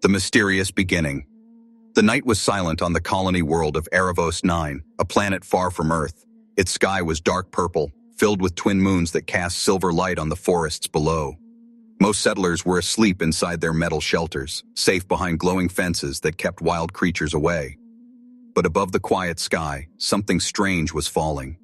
The mysterious beginning. The night was silent on the colony world of Erebos 9, a planet far from Earth. Its sky was dark purple, filled with twin moons that cast silver light on the forests below. Most settlers were asleep inside their metal shelters, safe behind glowing fences that kept wild creatures away. But above the quiet sky, something strange was falling.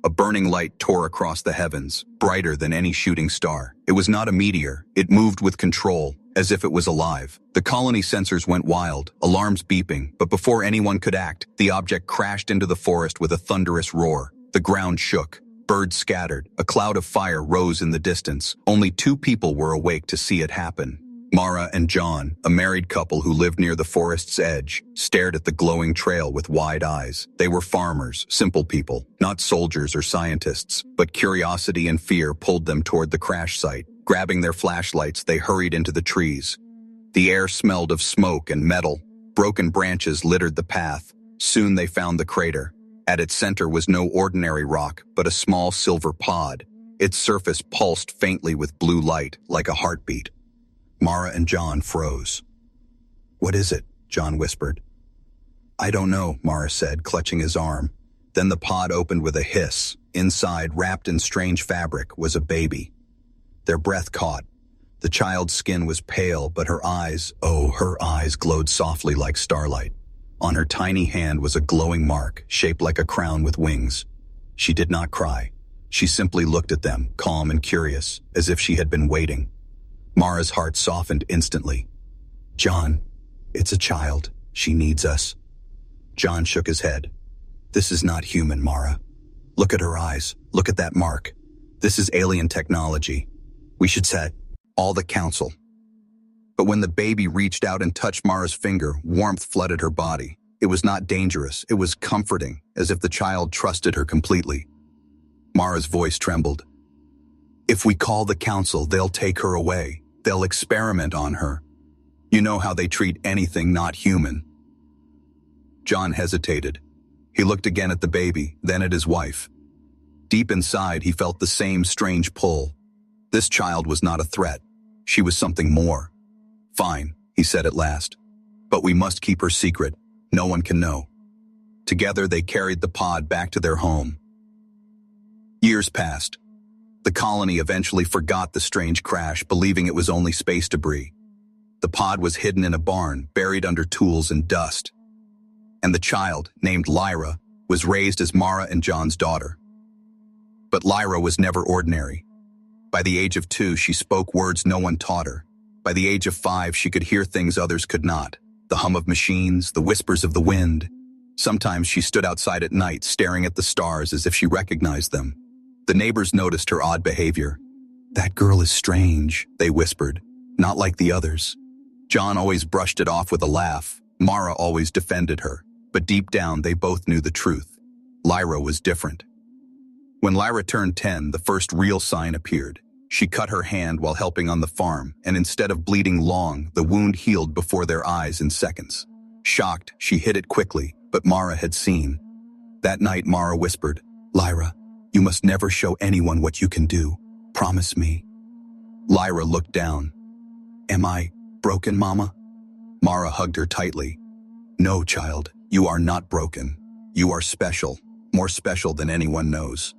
A burning light tore across the heavens, brighter than any shooting star. It was not a meteor. It moved with control, as if it was alive. The colony sensors went wild, alarms beeping, but before anyone could act, the object crashed into the forest with a thunderous roar. The ground shook. Birds scattered. A cloud of fire rose in the distance. Only 2 people were awake to see it happen. Mara and John, a married couple who lived near the forest's edge, stared at the glowing trail with wide eyes. They were farmers, simple people, not soldiers or scientists, but curiosity and fear pulled them toward the crash site. Grabbing their flashlights, they hurried into the trees. The air smelled of smoke and metal. Broken branches littered the path. Soon they found the crater. At its center was no ordinary rock, but a small silver pod. Its surface pulsed faintly with blue light, like a heartbeat. Mara and John froze. "What is it?" John whispered. "I don't know," Mara said, clutching his arm. Then the pod opened with a hiss. Inside, wrapped in strange fabric, was a baby. Their breath caught. The child's skin was pale, but her eyes glowed softly like starlight. On her tiny hand was a glowing mark, shaped like a crown with wings. She did not cry. She simply looked at them, calm and curious, as if she had been waiting. Mara's heart softened instantly. "John, it's a child. She needs us." John shook his head. "This is not human, Mara. Look at her eyes. Look at that mark. This is alien technology. We should set all the council." But when the baby reached out and touched Mara's finger, warmth flooded her body. It was not dangerous. It was comforting, as if the child trusted her completely. Mara's voice trembled. "If we call the council, they'll take her away. They'll experiment on her. You know how they treat anything not human." John hesitated. He looked again at the baby, then at his wife. Deep inside, he felt the same strange pull. This child was not a threat. She was something more. "Fine," he said at last. "But we must keep her secret. No one can know." Together, they carried the pod back to their home. Years passed. The colony eventually forgot the strange crash, believing it was only space debris. The pod was hidden in a barn, buried under tools and dust. And the child, named Lyra, was raised as Mara and John's daughter. But Lyra was never ordinary. By the age of 2, she spoke words no one taught her. By the age of 5, she could hear things others could not. The hum of machines, the whispers of the wind. Sometimes she stood outside at night, staring at the stars as if she recognized them. The neighbors noticed her odd behavior. "That girl is strange," they whispered. "Not like the others." John always brushed it off with a laugh. Mara always defended her. But deep down, they both knew the truth. Lyra was different. When Lyra turned 10, the first real sign appeared. She cut her hand while helping on the farm, and instead of bleeding long, the wound healed before their eyes in seconds. Shocked, she hid it quickly, but Mara had seen. That night, Mara whispered, "Lyra, you must never show anyone what you can do. Promise me." Lyra looked down. "Am I broken, Mama?" Mara hugged her tightly. "No, child, you are not broken. You are special, more special than anyone knows."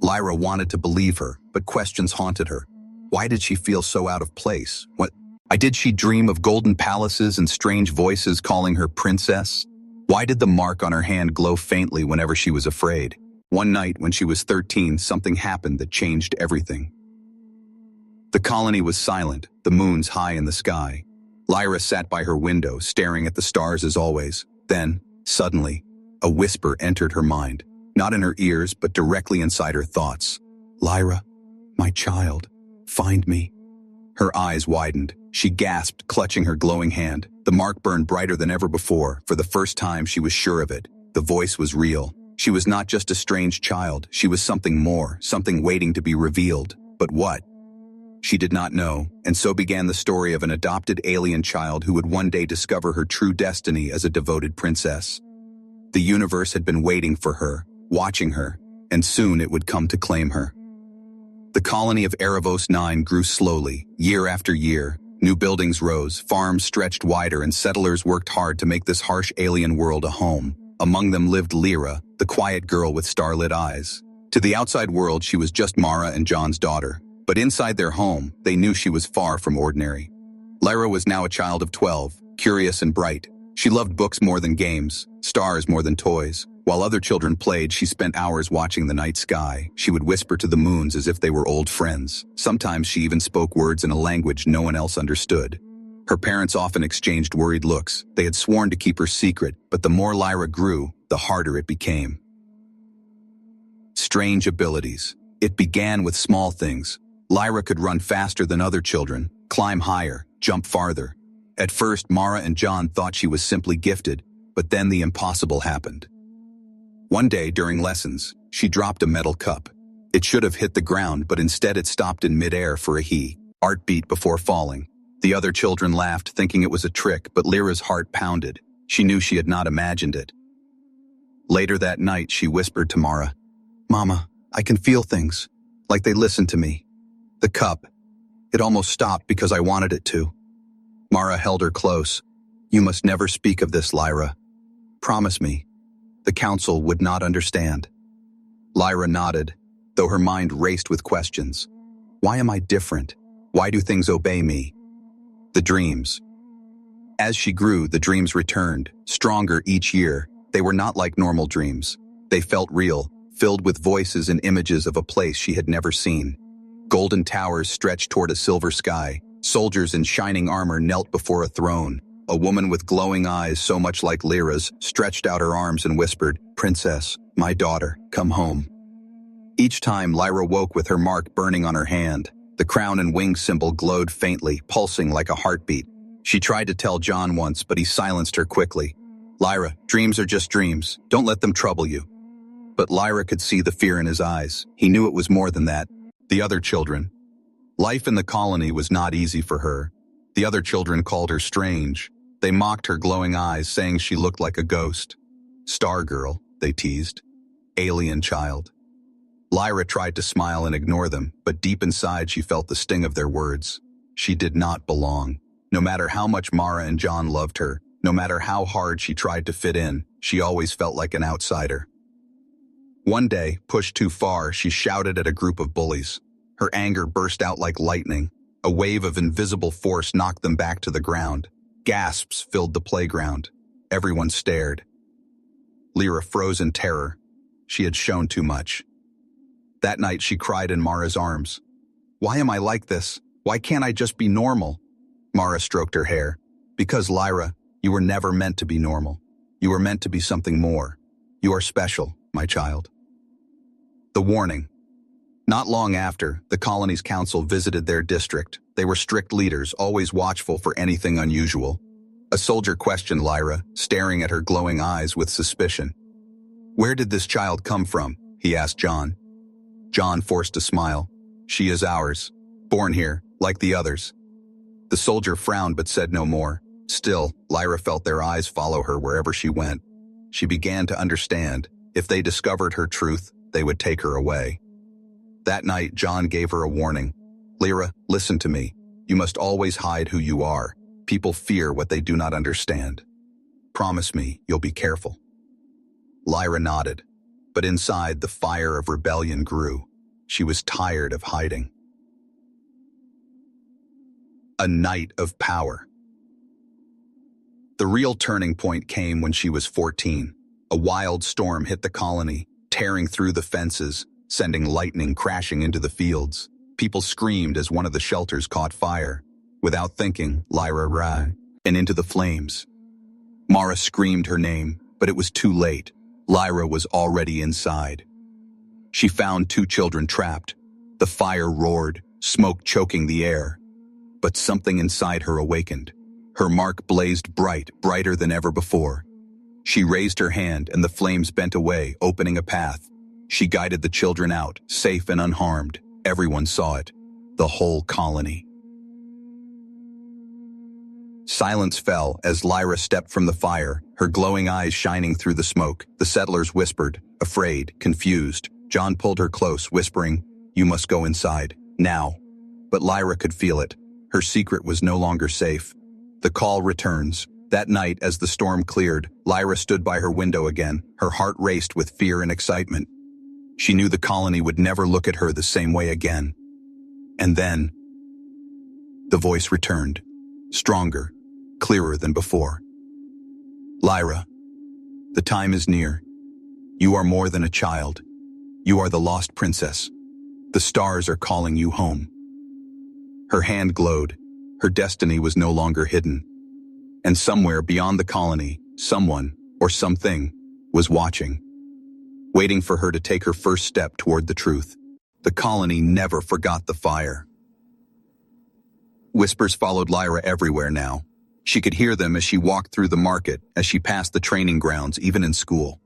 Lyra wanted to believe her, but questions haunted her. Why did she feel so out of place? Why did she dream of golden palaces and strange voices calling her princess? Why did the mark on her hand glow faintly whenever she was afraid? One night, when she was 13, something happened that changed everything. The colony was silent, the moons high in the sky. Lyra sat by her window, staring at the stars as always. Then, suddenly, a whisper entered her mind. Not in her ears, but directly inside her thoughts. "Lyra, my child, find me." Her eyes widened. She gasped, clutching her glowing hand. The mark burned brighter than ever before. For the first time, she was sure of it. The voice was real. She was not just a strange child. She was something more, something waiting to be revealed. But what? She did not know, and so began the story of an adopted alien child who would one day discover her true destiny as a devoted princess. The universe had been waiting for her, watching her, and soon it would come to claim her. The colony of Erebos 9 grew slowly, year after year. New buildings rose, farms stretched wider, and settlers worked hard to make this harsh alien world a home. Among them lived Lyra, the quiet girl with starlit eyes. To the outside world, she was just Mara and John's daughter. But inside their home, they knew she was far from ordinary. Lyra was now a child of 12, curious and bright. She loved books more than games, stars more than toys. While other children played, she spent hours watching the night sky. She would whisper to the moons as if they were old friends. Sometimes she even spoke words in a language no one else understood. Her parents often exchanged worried looks. They had sworn to keep her secret, but the more Lyra grew, the harder it became. Strange abilities. It began with small things. Lyra could run faster than other children, climb higher, jump farther. At first, Mara and John thought she was simply gifted, but then the impossible happened. One day during lessons, she dropped a metal cup. It should have hit the ground, but instead it stopped in midair for a heartbeat before falling. The other children laughed, thinking it was a trick, but Lyra's heart pounded. She knew she had not imagined it. Later that night, she whispered to Mara, "Mama, I can feel things, like they listen to me. The cup, it almost stopped because I wanted it to." Mara held her close. "You must never speak of this, Lyra. Promise me." The council would not understand. Lyra nodded, though her mind raced with questions. Why am I different? Why do things obey me? The dreams. As she grew, the dreams returned, stronger each year. They were not like normal dreams. They felt real, filled with voices and images of a place she had never seen. Golden towers stretched toward a silver sky. Soldiers in shining armor knelt before a throne. A woman with glowing eyes so much like Lyra's stretched out her arms and whispered, "Princess, my daughter, come home." Each time, Lyra woke with her mark burning on her hand. The crown and wing symbol glowed faintly, pulsing like a heartbeat. She tried to tell John once, but he silenced her quickly. "Lyra, dreams are just dreams. Don't let them trouble you." But Lyra could see the fear in his eyes. He knew it was more than that. The other children. Life in the colony was not easy for her. The other children called her strange. They mocked her glowing eyes, saying she looked like a ghost. "Star girl," they teased. "Alien child." Lyra tried to smile and ignore them, but deep inside she felt the sting of their words. She did not belong. No matter how much Mara and John loved her, no matter how hard she tried to fit in, she always felt like an outsider. One day, pushed too far, she shouted at a group of bullies. Her anger burst out like lightning. A wave of invisible force knocked them back to the ground. Gasps filled the playground. Everyone stared. Lyra froze in terror. She had shown too much. That night she cried in Mara's arms. "Why am I like this? Why can't I just be normal?" Mara stroked her hair. "Because, Lyra, you were never meant to be normal. You were meant to be something more. You are special, my child." The warning. Not long after, the colony's council visited their district. They were strict leaders, always watchful for anything unusual. A soldier questioned Lyra, staring at her glowing eyes with suspicion. "Where did this child come from?" he asked John. John forced a smile. "She is ours, born here, like the others." The soldier frowned but said no more. Still, Lyra felt their eyes follow her wherever she went. She began to understand. If they discovered her truth, they would take her away. That night, John gave her a warning. "Lyra, listen to me. You must always hide who you are. People fear what they do not understand. Promise me you'll be careful." Lyra nodded, but inside the fire of rebellion grew. She was tired of hiding. A night of power. The real turning point came when she was 14. A wild storm hit the colony, tearing through the fences, sending lightning crashing into the fields. People screamed as one of the shelters caught fire. Without thinking, Lyra ran and into the flames. Mara screamed her name, but it was too late. Lyra was already inside. She found 2 children trapped. The fire roared, smoke choking the air. But something inside her awakened. Her mark blazed bright, brighter than ever before. She raised her hand and the flames bent away, opening a path. She guided the children out, safe and unharmed. Everyone saw it. The whole colony. Silence fell as Lyra stepped from the fire, her glowing eyes shining through the smoke. The settlers whispered, afraid, confused. John pulled her close, whispering, "You must go inside, now." But Lyra could feel it. Her secret was no longer safe. The call returns. That night, as the storm cleared, Lyra stood by her window again. Her heart raced with fear and excitement. She knew the colony would never look at her the same way again. And then, the voice returned, stronger, clearer than before. Lyra, the time is near. You are more than a child. You are the lost princess. The stars are calling you home. Her hand glowed. Her destiny was no longer hidden. And somewhere beyond the colony, someone, or something, was watching, waiting for her to take her first step toward the truth. The colony never forgot the fire. Whispers followed Lyra everywhere now. She could hear them as she walked through the market, as she passed the training grounds, even in school.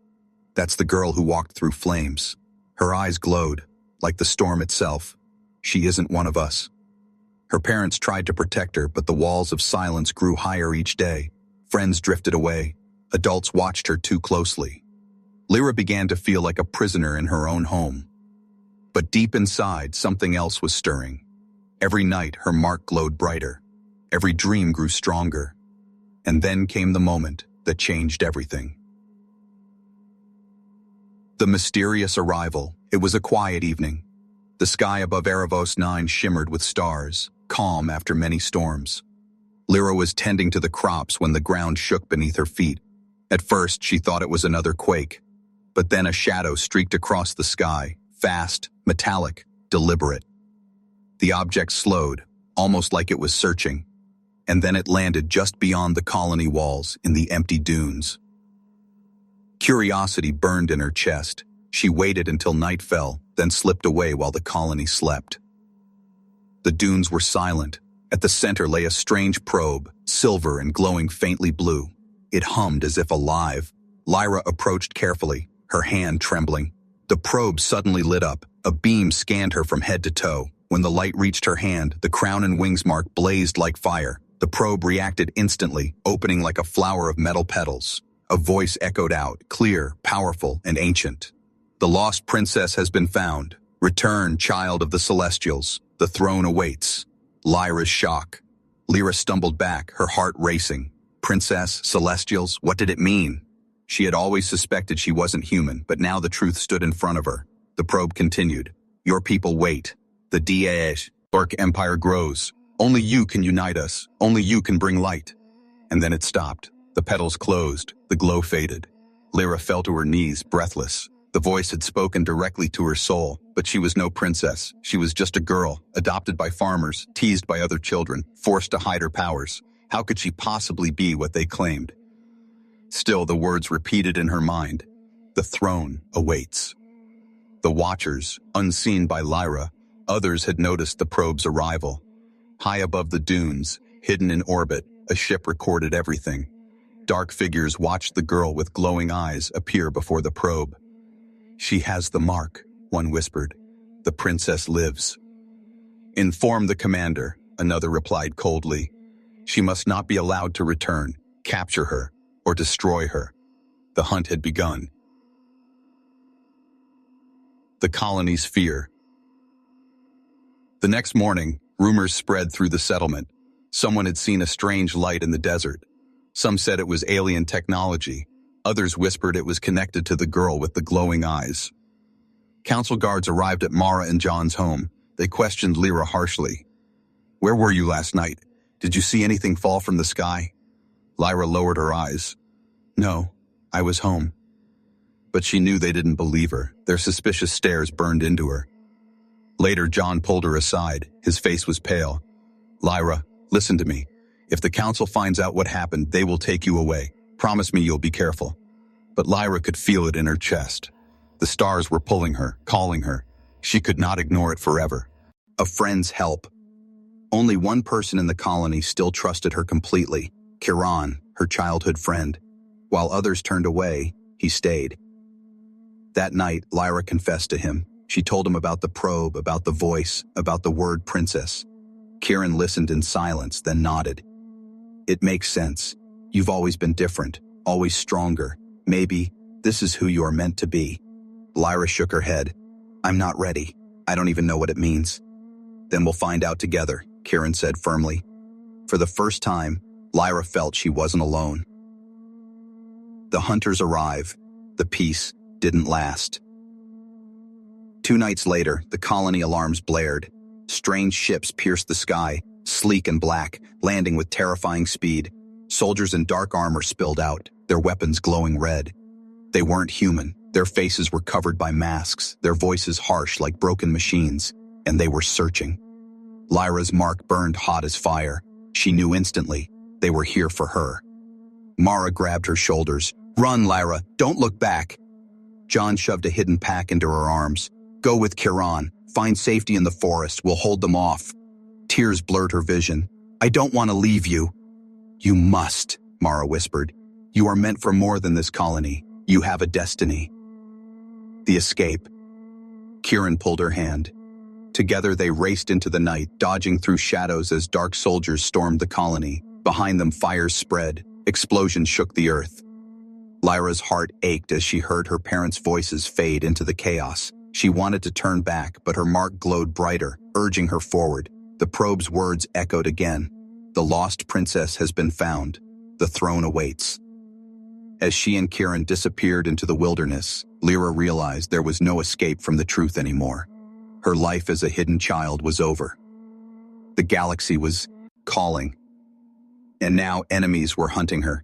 That's the girl who walked through flames. Her eyes glowed, like the storm itself. She isn't one of us. Her parents tried to protect her, but the walls of silence grew higher each day. Friends drifted away. Adults watched her too closely. Lyra began to feel like a prisoner in her own home. But deep inside, something else was stirring. Every night, her mark glowed brighter. Every dream grew stronger. And then came the moment that changed everything. The mysterious arrival. It was a quiet evening. The sky above Erebos 9 shimmered with stars, calm after many storms. Lyra was tending to the crops when the ground shook beneath her feet. At first, she thought it was another quake. But then a shadow streaked across the sky, fast, metallic, deliberate. The object slowed, almost like it was searching. And then it landed just beyond the colony walls, in the empty dunes. Curiosity burned in her chest. She waited until night fell, then slipped away while the colony slept. The dunes were silent. At the center lay a strange probe, silver and glowing faintly blue. It hummed as if alive. Lyra approached carefully, her hand trembling. The probe suddenly lit up. A beam scanned her from head to toe. When the light reached her hand, the crown and wings mark blazed like fire. The probe reacted instantly, opening like a flower of metal petals. A voice echoed out, clear, powerful, and ancient. The lost princess has been found. Return, child of the Celestials. The throne awaits. Lyra's shock. Lyra stumbled back, her heart racing. Princess, Celestials, what did it mean? She had always suspected she wasn't human, but now the truth stood in front of her. The probe continued. Your people wait. The Daesh Dark Empire grows. Only you can unite us. Only you can bring light. And then it stopped. The petals closed. The glow faded. Lyra fell to her knees, breathless. The voice had spoken directly to her soul, but she was no princess. She was just a girl, adopted by farmers, teased by other children, forced to hide her powers. How could she possibly be what they claimed? Still, the words repeated in her mind. The throne awaits. The watchers, unseen by Lyra, others had noticed the probe's arrival. High above the dunes, hidden in orbit, a ship recorded everything. Dark figures watched the girl with glowing eyes appear before the probe. She has the mark, one whispered. The princess lives. Inform the commander, another replied coldly. She must not be allowed to return, capture her, or destroy her. The hunt had begun. The colony's fear. The next morning, rumors spread through the settlement. Someone had seen a strange light in the desert. Some said it was alien technology. Others whispered it was connected to the girl with the glowing eyes. Council guards arrived at Mara and John's home. They questioned Lyra harshly. Where were you last night? Did you see anything fall from the sky? Lyra lowered her eyes. No, I was home. But she knew they didn't believe her. Their suspicious stares burned into her. Later, John pulled her aside. His face was pale. Lyra, listen to me. If the council finds out what happened, they will take you away. Promise me you'll be careful. But Lyra could feel it in her chest. The stars were pulling her, calling her. She could not ignore it forever. A friend's help. Only one person in the colony still trusted her completely, Kiran, her childhood friend. While others turned away, he stayed. That night, Lyra confessed to him. She told him about the probe, about the voice, about the word princess. Kiran listened in silence, then nodded. It makes sense. You've always been different, always stronger. Maybe this is who you are meant to be. Lyra shook her head. I'm not ready. I don't even know what it means. Then we'll find out together. Kieran said firmly. For the first time, Lyra felt she wasn't alone. The hunters arrive. The peace didn't last. 2 nights later, the colony alarms blared. Strange ships pierced the sky, sleek and black, landing with terrifying speed. Soldiers in dark armor spilled out, their weapons glowing red. They weren't human. Their faces were covered by masks, their voices harsh like broken machines, and they were searching. Lyra's mark burned hot as fire. She knew instantly they were here for her. Mara grabbed her shoulders. "Run, Lyra, don't look back." John shoved a hidden pack into her arms. "Go with Kieran. Find safety in the forest. We'll hold them off." Tears blurred her vision. "I don't want to leave you." "You must," Mara whispered. "You are meant for more than this colony. You have a destiny." The escape. Kieran pulled her hand. Together they raced into the night, dodging through shadows as dark soldiers stormed the colony. Behind them fires spread. Explosions shook the earth. Lyra's heart ached as she heard her parents' voices fade into the chaos. She wanted to turn back, but her mark glowed brighter, urging her forward. The probe's words echoed again. "The lost princess has been found. The throne awaits." As she and Kieran disappeared into the wilderness, Lyra realized there was no escape from the truth anymore. Her life as a hidden child was over. The galaxy was calling. And now enemies were hunting her.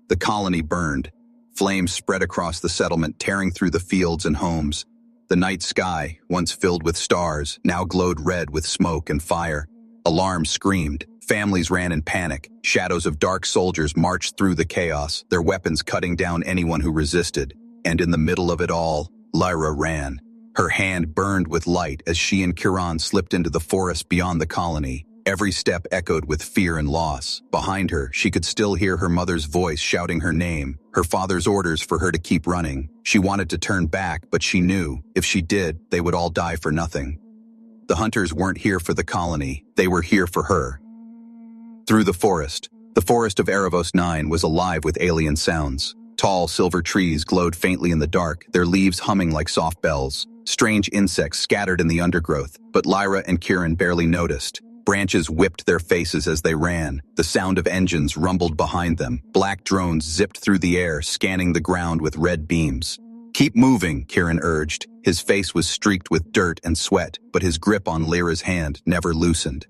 The colony burned. Flames spread across the settlement, tearing through the fields and homes. The night sky, once filled with stars, now glowed red with smoke and fire. Alarms screamed. Families ran in panic. Shadows of dark soldiers marched through the chaos, their weapons cutting down anyone who resisted. And in the middle of it all, Lyra ran. Her hand burned with light as she and Kieran slipped into the forest beyond the colony. Every step echoed with fear and loss. Behind her, she could still hear her mother's voice shouting her name, her father's orders for her to keep running. She wanted to turn back, but she knew, if she did, they would all die for nothing. The hunters weren't here for the colony, they were here for her. Through the forest of Erebos 9 was alive with alien sounds. Tall silver trees glowed faintly in the dark, their leaves humming like soft bells. Strange insects scattered in the undergrowth, but Lyra and Kieran barely noticed. Branches whipped their faces as they ran. The sound of engines rumbled behind them. Black drones zipped through the air, scanning the ground with red beams. "Keep moving," Kieran urged. His face was streaked with dirt and sweat, but his grip on Lyra's hand never loosened.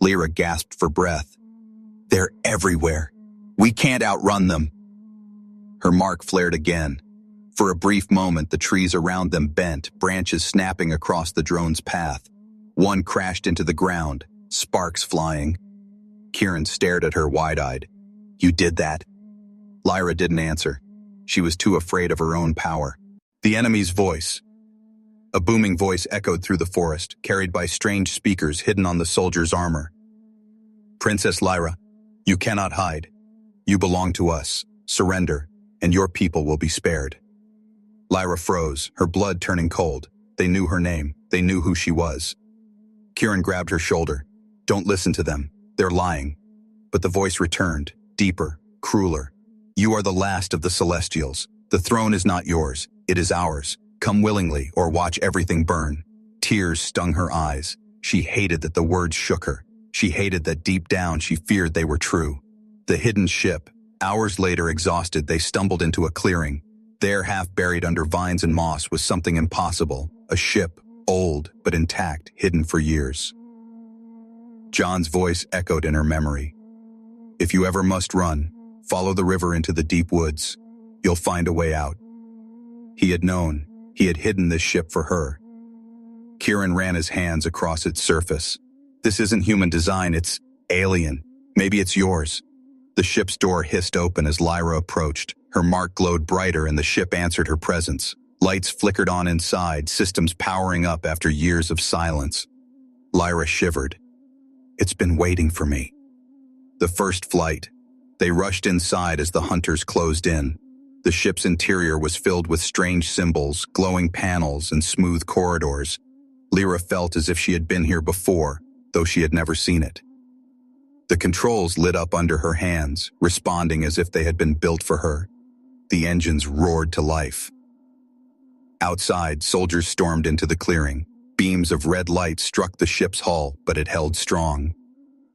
Lyra gasped for breath. "They're everywhere. We can't outrun them." Her mark flared again. For a brief moment, the trees around them bent, branches snapping across the drone's path. One crashed into the ground, sparks flying. Kieran stared at her wide-eyed. "You did that?" Lyra didn't answer. She was too afraid of her own power. The enemy's voice. A booming voice echoed through the forest, carried by strange speakers hidden on the soldier's armor. "Princess Lyra, you cannot hide. You belong to us. Surrender, and your people will be spared." Lyra froze, her blood turning cold. They knew her name. They knew who she was. Kieran grabbed her shoulder. "Don't listen to them. They're lying." But the voice returned, deeper, crueler. "You are the last of the Celestials. The throne is not yours. It is ours. Come willingly or watch everything burn." Tears stung her eyes. She hated that the words shook her. She hated that deep down she feared they were true. The hidden ship. Hours later, exhausted, they stumbled into a clearing. There, half buried under vines and moss, was something impossible. A ship, old but intact, hidden for years. John's voice echoed in her memory. "If you ever must run, follow the river into the deep woods. You'll find a way out." He had known. He had hidden this ship for her. Kieran ran his hands across its surface. "This isn't human design, it's alien. Maybe it's yours." The ship's door hissed open as Lyra approached. Her mark glowed brighter and the ship answered her presence. Lights flickered on inside, systems powering up after years of silence. Lyra shivered. "It's been waiting for me." The first flight. They rushed inside as the hunters closed in. The ship's interior was filled with strange symbols, glowing panels, and smooth corridors. Lyra felt as if she had been here before, though she had never seen it. The controls lit up under her hands, responding as if they had been built for her. The engines roared to life. Outside, soldiers stormed into the clearing. Beams of red light struck the ship's hull, but it held strong.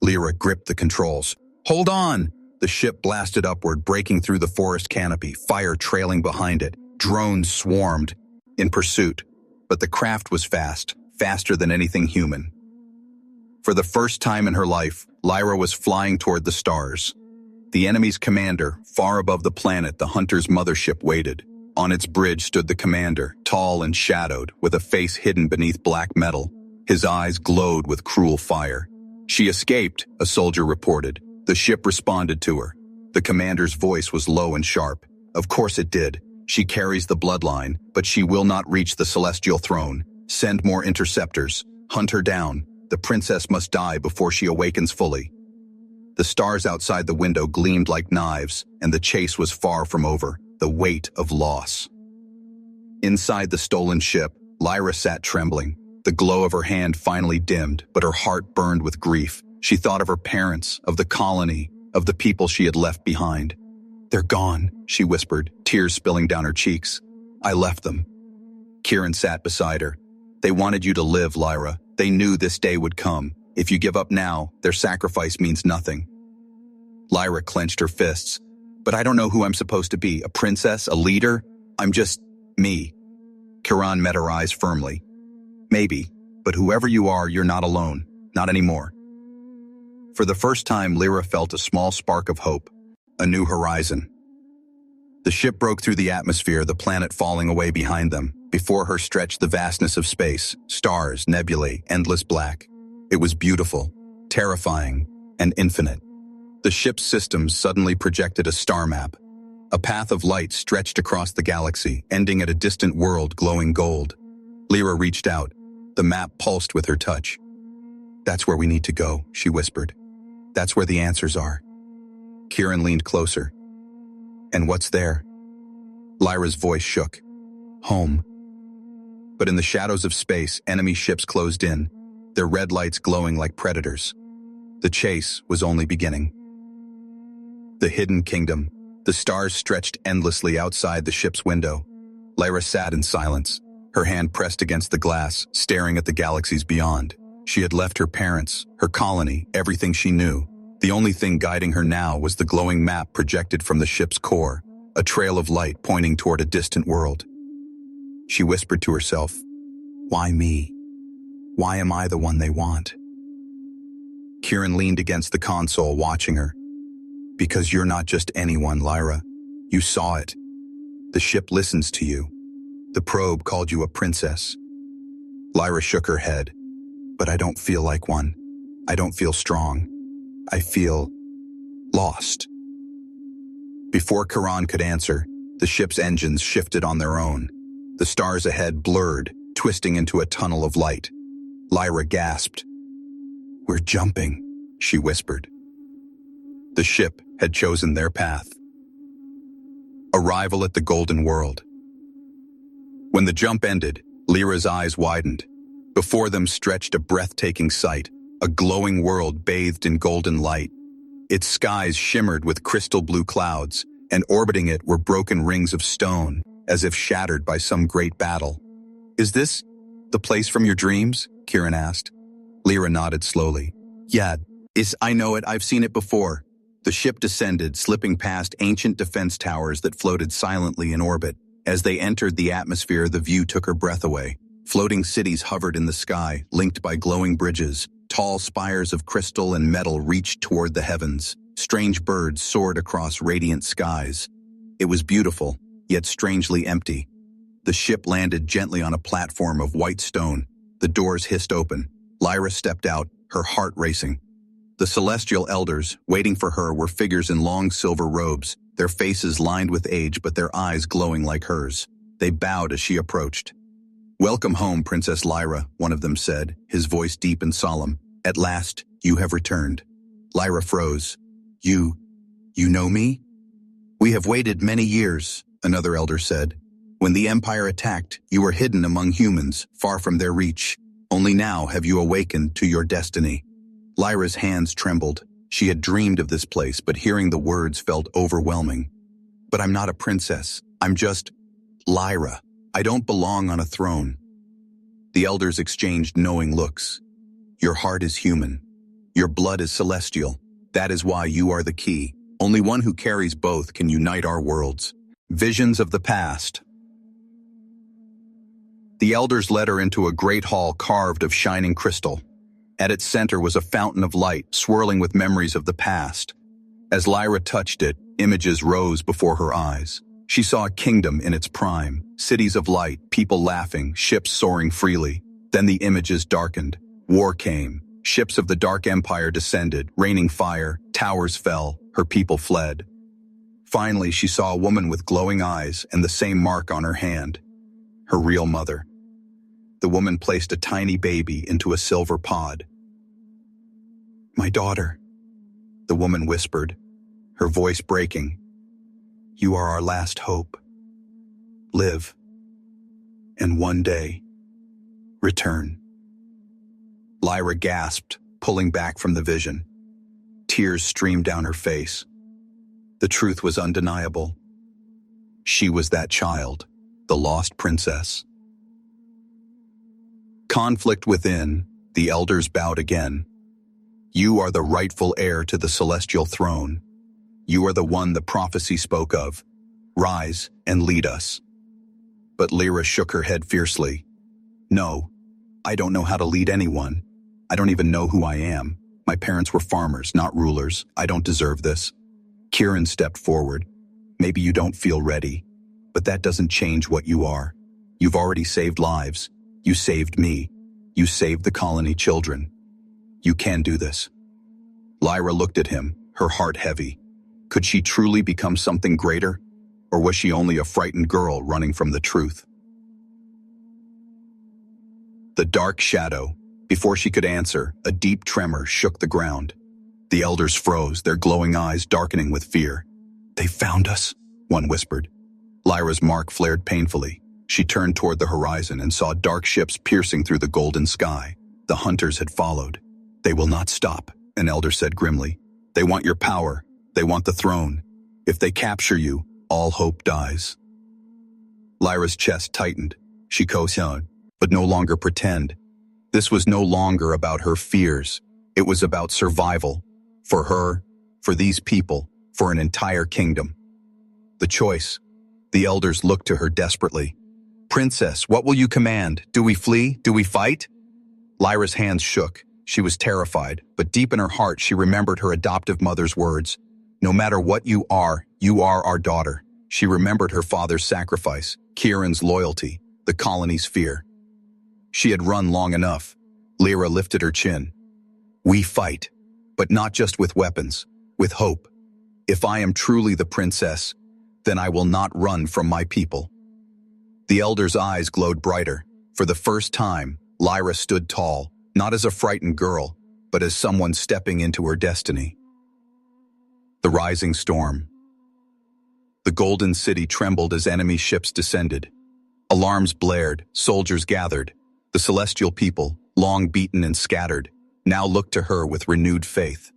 Lyra gripped the controls. "Hold on!" The ship blasted upward, breaking through the forest canopy, fire trailing behind it. Drones swarmed in pursuit, but the craft was fast, faster than anything human. For the first time in her life, Lyra was flying toward the stars. The enemy's commander, far above the planet the hunter's mothership waited. On its bridge stood the commander, tall and shadowed, with a face hidden beneath black metal. His eyes glowed with cruel fire. "She escaped," a soldier reported. The ship responded to her. The commander's voice was low and sharp. "Of course it did. She carries the bloodline, but she will not reach the celestial throne. Send more interceptors. Hunt her down. The princess must die before she awakens fully." The stars outside the window gleamed like knives, and the chase was far from over, the weight of loss. Inside the stolen ship, Lyra sat trembling. The glow of her hand finally dimmed, but her heart burned with grief. She thought of her parents, of the colony, of the people she had left behind. "They're gone," she whispered, tears spilling down her cheeks. "I left them." Kieran sat beside her. "They wanted you to live, Lyra. They knew this day would come. If you give up now, their sacrifice means nothing." Lyra clenched her fists. "But I don't know who I'm supposed to be, a princess, a leader? I'm just me." Kieran met her eyes firmly. "Maybe, but whoever you are, you're not alone. Not anymore." For the first time, Lyra felt a small spark of hope, a new horizon. The ship broke through the atmosphere, the planet falling away behind them. Before her stretched the vastness of space, stars, nebulae, endless black. It was beautiful, terrifying, and infinite. The ship's systems suddenly projected a star map. A path of light stretched across the galaxy, ending at a distant world glowing gold. Lyra reached out. The map pulsed with her touch. "That's where we need to go," she whispered. "That's where the answers are." Kieran leaned closer. "And what's there?" Lyra's voice shook. "Home." But in the shadows of space, enemy ships closed in, their red lights glowing like predators. The chase was only beginning. The hidden kingdom. The stars stretched endlessly outside the ship's window. Lyra sat in silence, her hand pressed against the glass, staring at the galaxies beyond. She had left her parents, her colony, everything she knew. The only thing guiding her now was the glowing map projected from the ship's core, a trail of light pointing toward a distant world. She whispered to herself, "Why me? Why am I the one they want?" Kieran leaned against the console, watching her. "Because you're not just anyone, Lyra. You saw it. The ship listens to you. The probe called you a princess." Lyra shook her head. "But I don't feel like one. I don't feel strong. I feel lost." Before Kieran could answer, the ship's engines shifted on their own. The stars ahead blurred, twisting into a tunnel of light. Lyra gasped. "We're jumping," she whispered. The ship had chosen their path. Arrival at the Golden World. When the jump ended, Lyra's eyes widened. Before them stretched a breathtaking sight, a glowing world bathed in golden light. Its skies shimmered with crystal blue clouds, and orbiting it were broken rings of stone, as if shattered by some great battle. "Is this the place from your dreams?" Kieran asked. Lyra nodded slowly. "Yeah, I know it. I've seen it before." The ship descended, slipping past ancient defense towers that floated silently in orbit. As they entered the atmosphere, the view took her breath away. Floating cities hovered in the sky, linked by glowing bridges. Tall spires of crystal and metal reached toward the heavens. Strange birds soared across radiant skies. It was beautiful, yet strangely empty. The ship landed gently on a platform of white stone. The doors hissed open. Lyra stepped out, her heart racing. The celestial elders, waiting for her, were figures in long silver robes, their faces lined with age but their eyes glowing like hers. They bowed as she approached. "Welcome home, Princess Lyra," one of them said, his voice deep and solemn. "At last, you have returned." Lyra froze. You know me?" "We have waited many years," another elder said. "When the Empire attacked, you were hidden among humans, far from their reach. Only now have you awakened to your destiny." Lyra's hands trembled. She had dreamed of this place, but hearing the words felt overwhelming. "But I'm not a princess. I'm just Lyra. I don't belong on a throne." The elders exchanged knowing looks. Your heart is human. Your blood is celestial. That is why you are the key. Only one who carries both can unite our worlds. Visions of the past. The elders led her into a great hall carved of shining crystal. At its center was a fountain of light, swirling with memories of the past. As Lyra touched it, images rose before her eyes. She saw a kingdom in its prime, cities of light, people laughing, ships soaring freely. Then the images darkened. War came. Ships of the Dark Empire descended, raining fire, towers fell, her people fled. Finally, she saw a woman with glowing eyes and the same mark on her hand. Her real mother. The woman placed a tiny baby into a silver pod. "My daughter," the woman whispered, her voice breaking. "You are our last hope. Live, and one day, return." Lyra gasped, pulling back from the vision. Tears streamed down her face. The truth was undeniable. She was that child, the lost princess. Conflict within, the elders bowed again. "You are the rightful heir to the celestial throne. You are the one the prophecy spoke of. Rise and lead us." But Lyra shook her head fiercely. "No, I don't know how to lead anyone. I don't even know who I am. My parents were farmers, not rulers. I don't deserve this." Kieran stepped forward. "Maybe you don't feel ready, but that doesn't change what you are. You've already saved lives. You saved me. You saved the colony children. You can do this." Lyra looked at him, her heart heavy. Could she truly become something greater? Or was she only a frightened girl running from the truth? The dark shadow. Before she could answer, a deep tremor shook the ground. The elders froze, their glowing eyes darkening with fear. "They found us," one whispered. Lyra's mark flared painfully. She turned toward the horizon and saw dark ships piercing through the golden sky. The hunters had followed. "They will not stop," an elder said grimly. "They want your power. They want the throne. If they capture you, all hope dies." Lyra's chest tightened. She cowered, but no longer pretend. This was no longer about her fears. It was about survival. For her, for these people, for an entire kingdom. The choice. The elders looked to her desperately. "Princess, what will you command? Do we flee? Do we fight?" Lyra's hands shook. She was terrified, but deep in her heart she remembered her adoptive mother's words. "No matter what you are our daughter." She remembered her father's sacrifice, Kieran's loyalty, the colony's fear. She had run long enough. Lyra lifted her chin. "We fight, but not just with weapons, with hope. If I am truly the princess, then I will not run from my people." The elder's eyes glowed brighter. For the first time, Lyra stood tall, not as a frightened girl, but as someone stepping into her destiny. The rising storm. The Golden City trembled as enemy ships descended. Alarms blared, soldiers gathered. The celestial people, long beaten and scattered, now looked to her with renewed faith.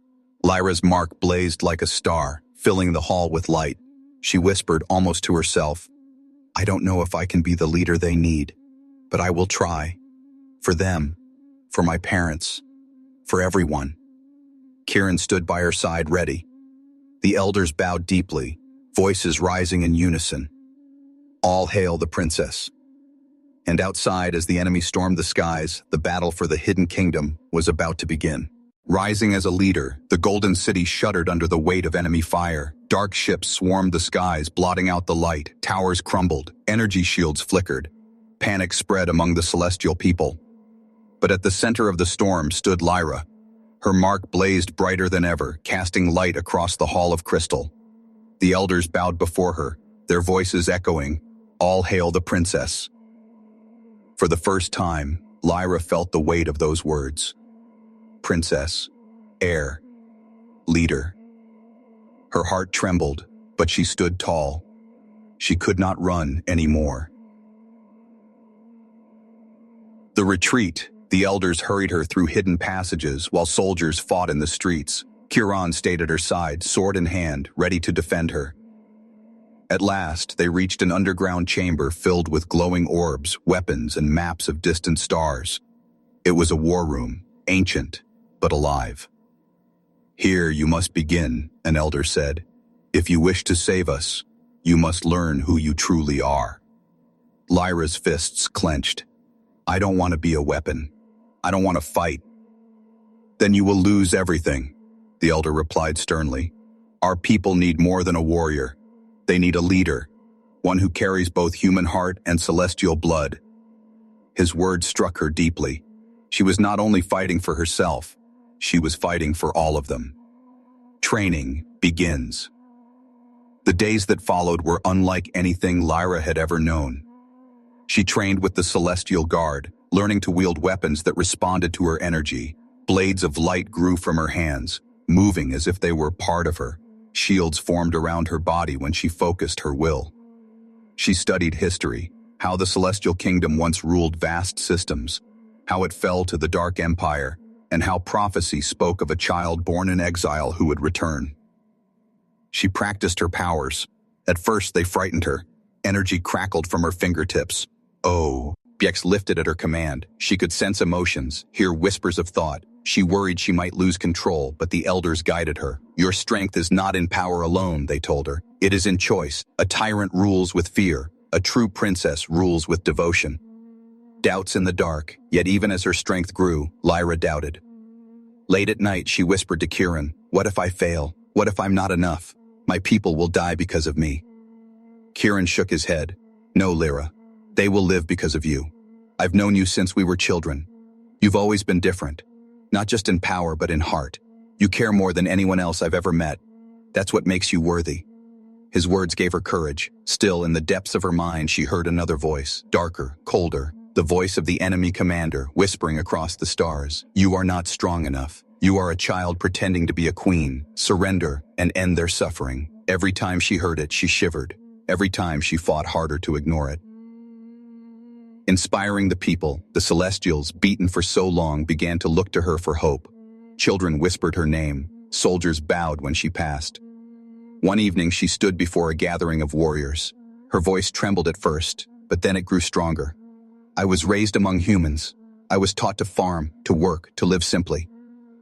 Lyra's mark blazed like a star, filling the hall with light. She whispered almost to herself, "I don't know if I can be the leader they need, but I will try. For them, for my parents, for everyone." Kieran stood by her side ready. The elders bowed deeply, voices rising in unison. "All hail the princess." And outside, as the enemy stormed the skies, the battle for the hidden kingdom was about to begin. Rising as a leader, the Golden City shuddered under the weight of enemy fire. Dark ships swarmed the skies, blotting out the light. Towers crumbled, energy shields flickered. Panic spread among the celestial people. But at the center of the storm stood Lyra. Her mark blazed brighter than ever, casting light across the hall of crystal. The elders bowed before her, their voices echoing, "All hail the princess." For the first time, Lyra felt the weight of those words. Princess, heir, leader. Her heart trembled, but she stood tall. She could not run anymore. The retreat. The elders hurried her through hidden passages while soldiers fought in the streets. Kieran stayed at her side, sword in hand, ready to defend her. At last, they reached an underground chamber filled with glowing orbs, weapons, and maps of distant stars. It was a war room, ancient, but alive. "Here you must begin," an elder said. "If you wish to save us, you must learn who you truly are." Lyra's fists clenched. "I don't want to be a weapon. I don't want to fight." "Then you will lose everything," the elder replied sternly. "Our people need more than a warrior. They need a leader, one who carries both human heart and celestial blood." His words struck her deeply. She was not only fighting for herself, she was fighting for all of them. Training begins. The days that followed were unlike anything Lyra had ever known. She trained with the Celestial Guard, learning to wield weapons that responded to her energy. Blades of light grew from her hands, moving as if they were part of her. Shields formed around her body when she focused her will. She studied history, how the Celestial Kingdom once ruled vast systems, how it fell to the Dark Empire, and how prophecy spoke of a child born in exile who would return. She practiced her powers. At first they frightened her. Energy crackled from her fingertips. "Oh." Biex lifted at her command. She could sense emotions, hear whispers of thought. She worried she might lose control, but the elders guided her. "Your strength is not in power alone," they told her. "It is in choice. A tyrant rules with fear. A true princess rules with devotion." Doubts in the dark, yet even as her strength grew, Lyra doubted. Late at night, she whispered to Kieran, "What if I fail? What if I'm not enough? My people will die because of me." Kieran shook his head. "No, Lyra. They will live because of you. I've known you since we were children. You've always been different. Not just in power, but in heart. You care more than anyone else I've ever met. That's what makes you worthy." His words gave her courage. Still, in the depths of her mind, she heard another voice, darker, colder, the voice of the enemy commander, whispering across the stars. "You are not strong enough. You are a child pretending to be a queen. Surrender and end their suffering." Every time she heard it, she shivered. Every time she fought harder to ignore it. Inspiring the people, the Celestials, beaten for so long, began to look to her for hope. Children whispered her name. Soldiers bowed when she passed. One evening, she stood before a gathering of warriors. Her voice trembled at first, but then it grew stronger. "I was raised among humans. I was taught to farm, to work, to live simply.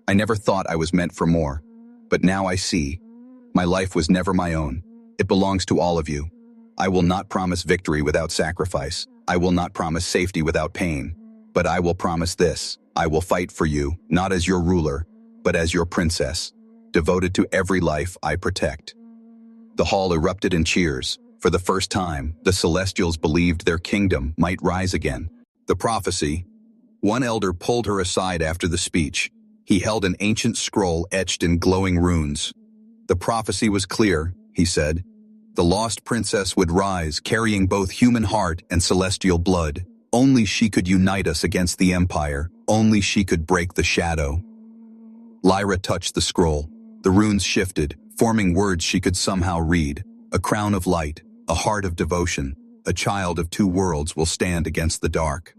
I never thought I was meant for more. But now I see. My life was never my own. It belongs to all of you. I will not promise victory without sacrifice. I will not promise safety without pain. But I will promise this. I will fight for you, not as your ruler, but as your princess, devoted to every life I protect." The hall erupted in cheers. For the first time, the Celestials believed their kingdom might rise again. The prophecy. One elder pulled her aside after the speech. He held an ancient scroll etched in glowing runes. "The prophecy was clear," he said. "The lost princess would rise, carrying both human heart and celestial blood. Only she could unite us against the Empire. Only she could break the shadow." Lyra touched the scroll. The runes shifted, forming words she could somehow read. "A crown of light, a heart of devotion, a child of two worlds will stand against the dark."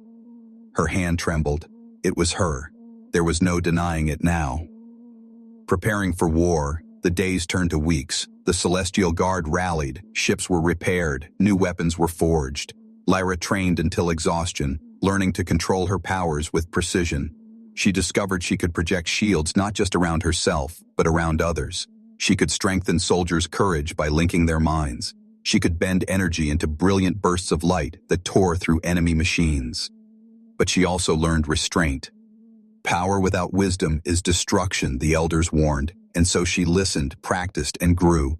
Her hand trembled. It was her. There was no denying it now. Preparing for war, the days turned to weeks. The Celestial Guard rallied, ships were repaired, new weapons were forged. Lyra trained until exhaustion, learning to control her powers with precision. She discovered she could project shields not just around herself, but around others. She could strengthen soldiers' courage by linking their minds. She could bend energy into brilliant bursts of light that tore through enemy machines. But she also learned restraint. Power without wisdom is destruction, the elders warned, and so she listened, practiced, and grew.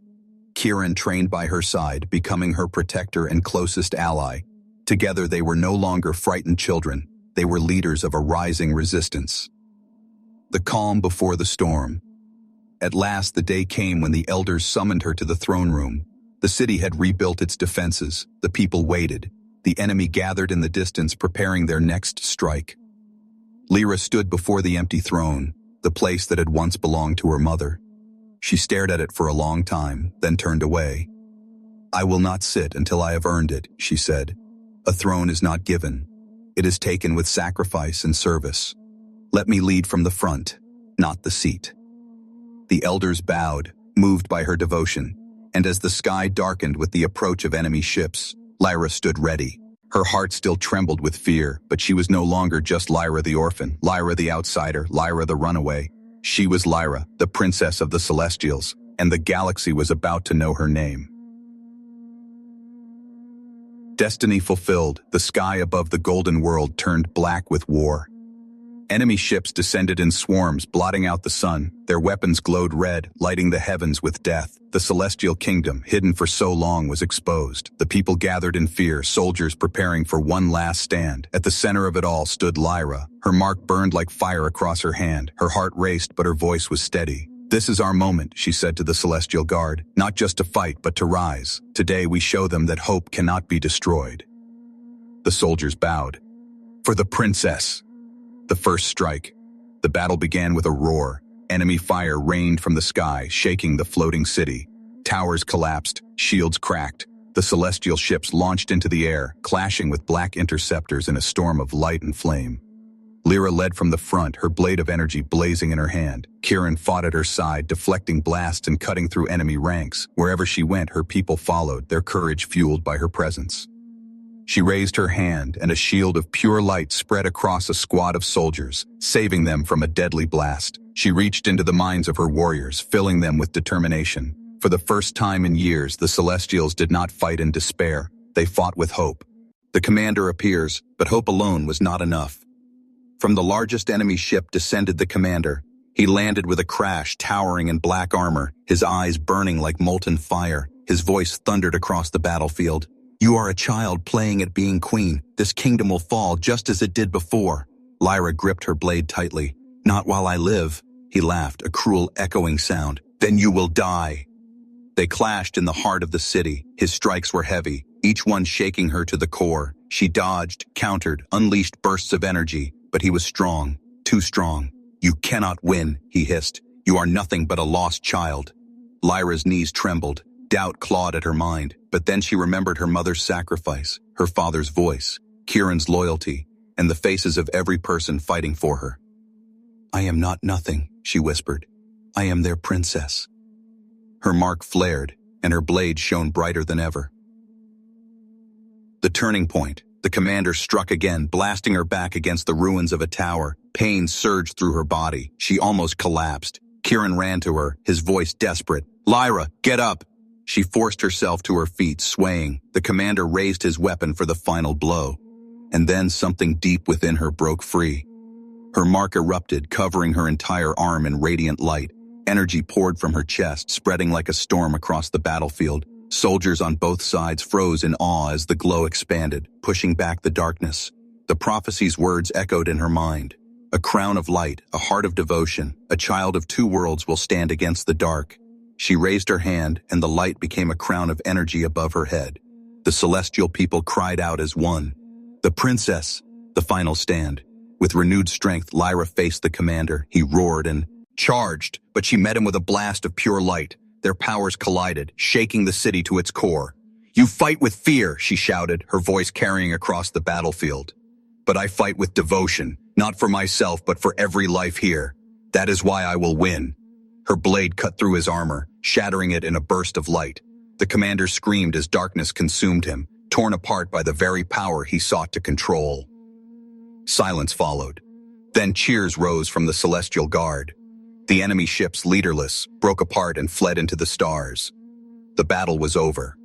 Kieran trained by her side, becoming her protector and closest ally. Together they were no longer frightened children. They were leaders of a rising resistance. The calm before the storm. At last the day came when the elders summoned her to the throne room. The city had rebuilt its defenses. The people waited. The enemy gathered in the distance, preparing their next strike. Lyra stood before the empty throne, the place that had once belonged to her mother. She stared at it for a long time, then turned away. "I will not sit until I have earned it," she said. "A throne is not given. It is taken with sacrifice and service. Let me lead from the front, not the seat." The elders bowed, moved by her devotion. And as the sky darkened with the approach of enemy ships, Lyra stood ready. Her heart still trembled with fear, but she was no longer just Lyra the orphan, Lyra the outsider, Lyra the runaway. She was Lyra, the princess of the Celestials, and the galaxy was about to know her name. Destiny fulfilled, the sky above the golden world turned black with war. Enemy ships descended in swarms, blotting out the sun. Their weapons glowed red, lighting the heavens with death. The celestial kingdom, hidden for so long, was exposed. The people gathered in fear, soldiers preparing for one last stand. At the center of it all stood Lyra. Her mark burned like fire across her hand. Her heart raced, but her voice was steady. "This is our moment," she said to the celestial guard. "Not just to fight, but to rise. Today we show them that hope cannot be destroyed." The soldiers bowed. "For the princess!" The first strike. The battle began with a roar. Enemy fire rained from the sky, shaking the floating city. Towers collapsed, shields cracked. The celestial ships launched into the air, clashing with black interceptors in a storm of light and flame. Lyra led from the front, her blade of energy blazing in her hand. Kieran fought at her side, deflecting blasts and cutting through enemy ranks. Wherever she went, her people followed, their courage fueled by her presence. She raised her hand, and a shield of pure light spread across a squad of soldiers, saving them from a deadly blast. She reached into the minds of her warriors, filling them with determination. For the first time in years, the Celestials did not fight in despair. They fought with hope. The commander appears, but hope alone was not enough. From the largest enemy ship descended the commander. He landed with a crash, towering in black armor, his eyes burning like molten fire. His voice thundered across the battlefield. "You are a child playing at being queen. This kingdom will fall just as it did before." Lyra gripped her blade tightly. "Not while I live." He laughed, a cruel echoing sound. "Then you will die." They clashed in the heart of the city. His strikes were heavy, each one shaking her to the core. She dodged, countered, unleashed bursts of energy, but he was strong, too strong. "You cannot win," he hissed. "You are nothing but a lost child." Lyra's knees trembled. Doubt clawed at her mind, but then she remembered her mother's sacrifice, her father's voice, Kieran's loyalty, and the faces of every person fighting for her. "I am not nothing," she whispered. "I am their princess." Her mark flared, and her blade shone brighter than ever. The turning point. The commander struck again, blasting her back against the ruins of a tower. Pain surged through her body. She almost collapsed. Kieran ran to her, his voice desperate. "Lyra, get up!" She forced herself to her feet, swaying. The commander raised his weapon for the final blow. And then something deep within her broke free. Her mark erupted, covering her entire arm in radiant light. Energy poured from her chest, spreading like a storm across the battlefield. Soldiers on both sides froze in awe as the glow expanded, pushing back the darkness. The prophecy's words echoed in her mind. A crown of light, a heart of devotion, a child of two worlds will stand against the dark. She raised her hand, and the light became a crown of energy above her head. The celestial people cried out as one. "The princess!" The final stand. With renewed strength, Lyra faced the commander. He roared and charged, but she met him with a blast of pure light. Their powers collided, shaking the city to its core. "You fight with fear," she shouted, her voice carrying across the battlefield. "But I fight with devotion, not for myself, but for every life here. That is why I will win." Her blade cut through his armor, shattering it in a burst of light. The commander screamed as darkness consumed him, torn apart by the very power he sought to control. Silence followed. Then cheers rose from the celestial guard. The enemy ships, leaderless, broke apart and fled into the stars. The battle was over.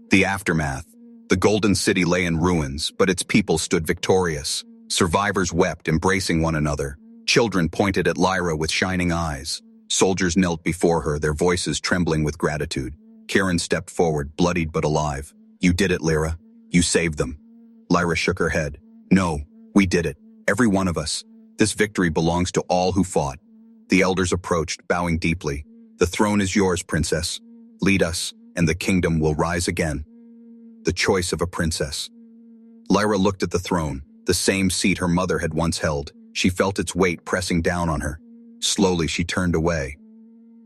The aftermath. The Golden City lay in ruins, but its people stood victorious. Survivors wept, embracing one another. Children pointed at Lyra with shining eyes. Soldiers knelt before her, their voices trembling with gratitude. Kieran stepped forward, bloodied but alive. "You did it, Lyra. You saved them." Lyra shook her head. "No, we did it. Every one of us. This victory belongs to all who fought." The elders approached, bowing deeply. "The throne is yours, princess. Lead us, and the kingdom will rise again." The choice of a princess. Lyra looked at the throne, the same seat her mother had once held. She felt its weight pressing down on her. Slowly she turned away.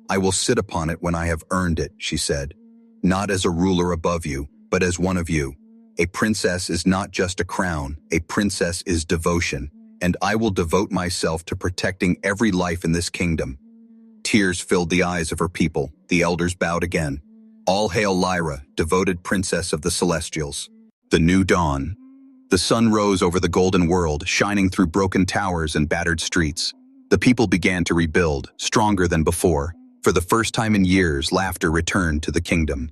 "I will sit upon it when I have earned it," she said. "Not as a ruler above you, but as one of you. A princess is not just a crown, a princess is devotion, and I will devote myself to protecting every life in this kingdom." Tears filled the eyes of her people. The elders bowed again. All hail Lyra, devoted princess of the Celestials. The new dawn. The sun rose over the golden world, shining through broken towers and battered streets. The people began to rebuild, stronger than before. For the first time in years, laughter returned to the kingdom.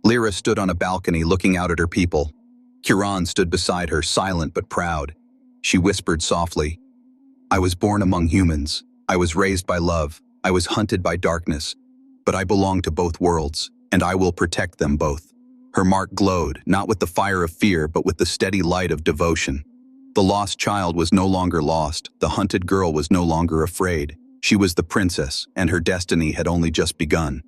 Lyra stood on a balcony looking out at her people. Chiron stood beside her, silent but proud. She whispered softly, "I was born among humans. I was raised by love. I was hunted by darkness. But I belong to both worlds, and I will protect them both." Her mark glowed, not with the fire of fear, but with the steady light of devotion. The lost child was no longer lost. The hunted girl was no longer afraid. She was the princess, and her destiny had only just begun.